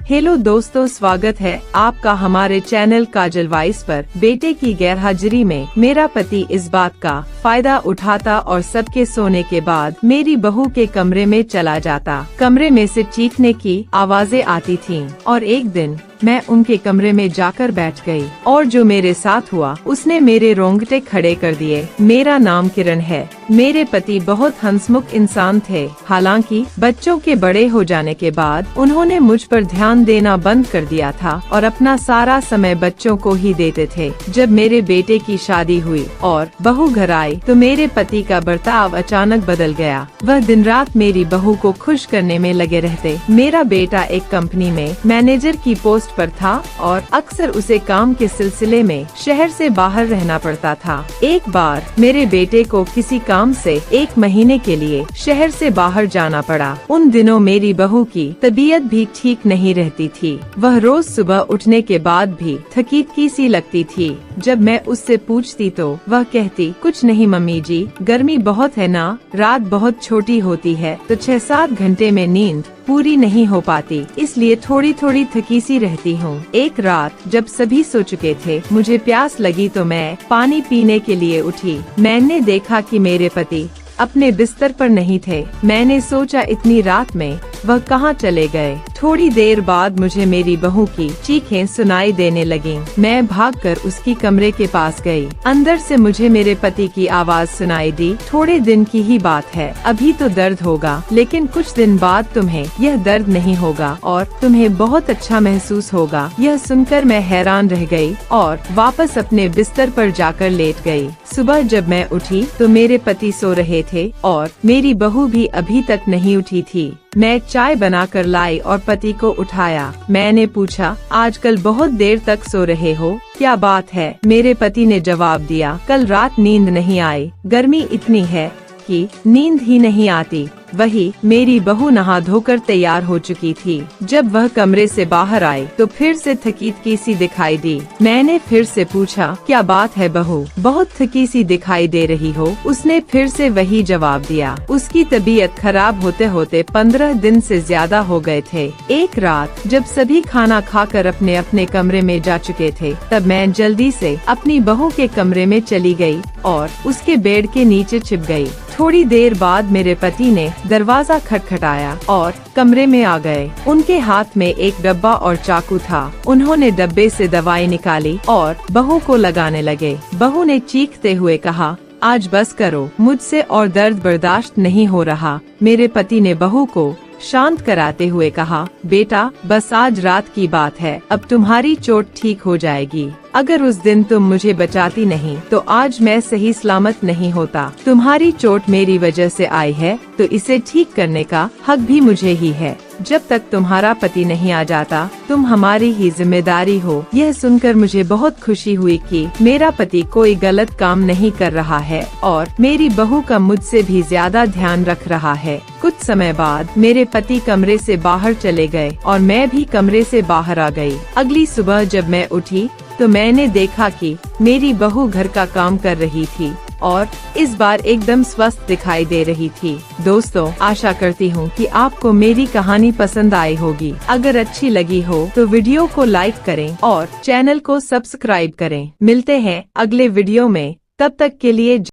Hello दोस्तों, स्वागत है आपका हमारे चैनल काजल वॉइस पर। बेटे की गैरहाजिरी में मेरा पति इस बात का फायदा उठाता और सबके सोने के बाद मेरी बहू के कमरे में चला जाता। कमरे में से चीखने की आवाजें आती थीं और एक दिन मैं उनके कमरे में जाकर बैठ गई और जो मेरे साथ हुआ उसने मेरे रोंगटे खड़े कर दिए। मेरा नाम किरण है। मेरे पति बहुत हंसमुख इंसान थे। हालांकि बच्चों के बड़े हो जाने के बाद उन्होंने मुझ पर ध्यान देना बंद कर दिया था और अपना सारा समय बच्चों को ही देते थे। जब मेरे बेटे की शादी हुई और बहू घर आई तो मेरे पति का बर्ताव अचानक बदल गया। वह दिन रात मेरी बहू को खुश करने में लगे रहते। मेरा बेटा एक कंपनी में मैनेजर की पोस्ट पर था और अक्सर उसे काम के सिलसिले में शहर से बाहर रहना पड़ता था। एक बार मेरे बेटे को किसी काम से 1 महीने के लिए शहर से बाहर जाना पड़ा। उन दिनों मेरी बहू की तबीयत भी ठीक नहीं रहती थी। वह रोज सुबह उठने के बाद भी थकी सी लगती थी। जब मैं उससे पूछती तो वह कहती, कुछ नहीं मम्मी जी, गर्मी बहुत है ना, रात बहुत छोटी होती है तो 6-7 घंटे में नींद पूरी नहीं हो पाती, इसलिए थोड़ी थोड़ी थकी सी रहती हूँ। एक रात जब सभी सो चुके थे, मुझे प्यास लगी तो मैं पानी पीने के लिए उठी। मैंने देखा कि मेरे पति अपने बिस्तर पर नहीं थे। मैंने सोचा इतनी रात में वह कहाँ चले गए। थोड़ी देर बाद मुझे मेरी बहू की चीखें सुनाई देने लगीं। मैं भागकर उसकी कमरे के पास गई। अंदर से मुझे मेरे पति की आवाज सुनाई दी, थोड़े दिन की ही बात है, अभी तो दर्द होगा लेकिन कुछ दिन बाद तुम्हें यह दर्द नहीं होगा और तुम्हें बहुत अच्छा महसूस होगा। यह सुनकर मैं हैरान रह गई और वापस अपने बिस्तर पर जाकर लेट गई। सुबह जब मैं उठी तो मेरे पति सो रहे थे और मेरी बहू भी अभी तक नहीं उठी थी। मैं चाय बनाकर लाई और पति को उठाया। मैंने पूछा, आजकल बहुत देर तक सो रहे हो, क्या बात है? मेरे पति ने जवाब दिया, कल रात नींद नहीं आई, गर्मी इतनी है कि नींद ही नहीं आती। वही मेरी बहू नहा धोकर तैयार हो चुकी थी। जब वह कमरे से बाहर आई तो फिर से थकी सी दिखाई दी। मैंने फिर से पूछा, क्या बात है बहू, बहुत थकी सी दिखाई दे रही हो? उसने फिर से वही जवाब दिया। उसकी तबीयत खराब होते होते 15 दिन से ज्यादा हो गए थे। एक रात जब सभी खाना खाकर अपने अपने कमरे में जा चुके थे, तब मैं जल्दी से अपनी बहू के कमरे में चली गई और उसके बेड के नीचे छिप गई। थोड़ी देर बाद मेरे पति ने दरवाजा खटखटाया और कमरे में आ गए। उनके हाथ में एक डब्बा और चाकू था। उन्होंने डब्बे से दवाई निकाली और बहू को लगाने लगे। बहू ने चीखते हुए कहा, आज बस करो, मुझसे और दर्द बर्दाश्त नहीं हो रहा। मेरे पति ने बहू को शांत कराते हुए कहा, बेटा बस आज रात की बात है, अब तुम्हारी चोट ठीक हो जाएगी। अगर उस दिन तुम मुझे बचाती नहीं तो आज मैं सही सलामत नहीं होता। तुम्हारी चोट मेरी वजह से आई है तो इसे ठीक करने का हक भी मुझे ही है। जब तक तुम्हारा पति नहीं आ जाता तुम हमारी ही जिम्मेदारी हो। यह सुनकर मुझे बहुत खुशी हुई कि मेरा पति कोई गलत काम नहीं कर रहा है और मेरी बहू का मुझसे भी ज्यादा ध्यान रख रहा है। कुछ समय बाद मेरे पति कमरे से बाहर चले गए और मैं भी कमरे से बाहर आ गई। अगली सुबह जब मैं उठी तो मैंने देखा कि मेरी बहू घर का काम कर रही थी और इस बार एकदम स्वस्थ दिखाई दे रही थी। दोस्तों, आशा करती हूँ कि आपको मेरी कहानी पसंद आई होगी। अगर अच्छी लगी हो तो वीडियो को लाइक करें और चैनल को सब्सक्राइब करें। मिलते हैं अगले वीडियो में, तब तक के लिए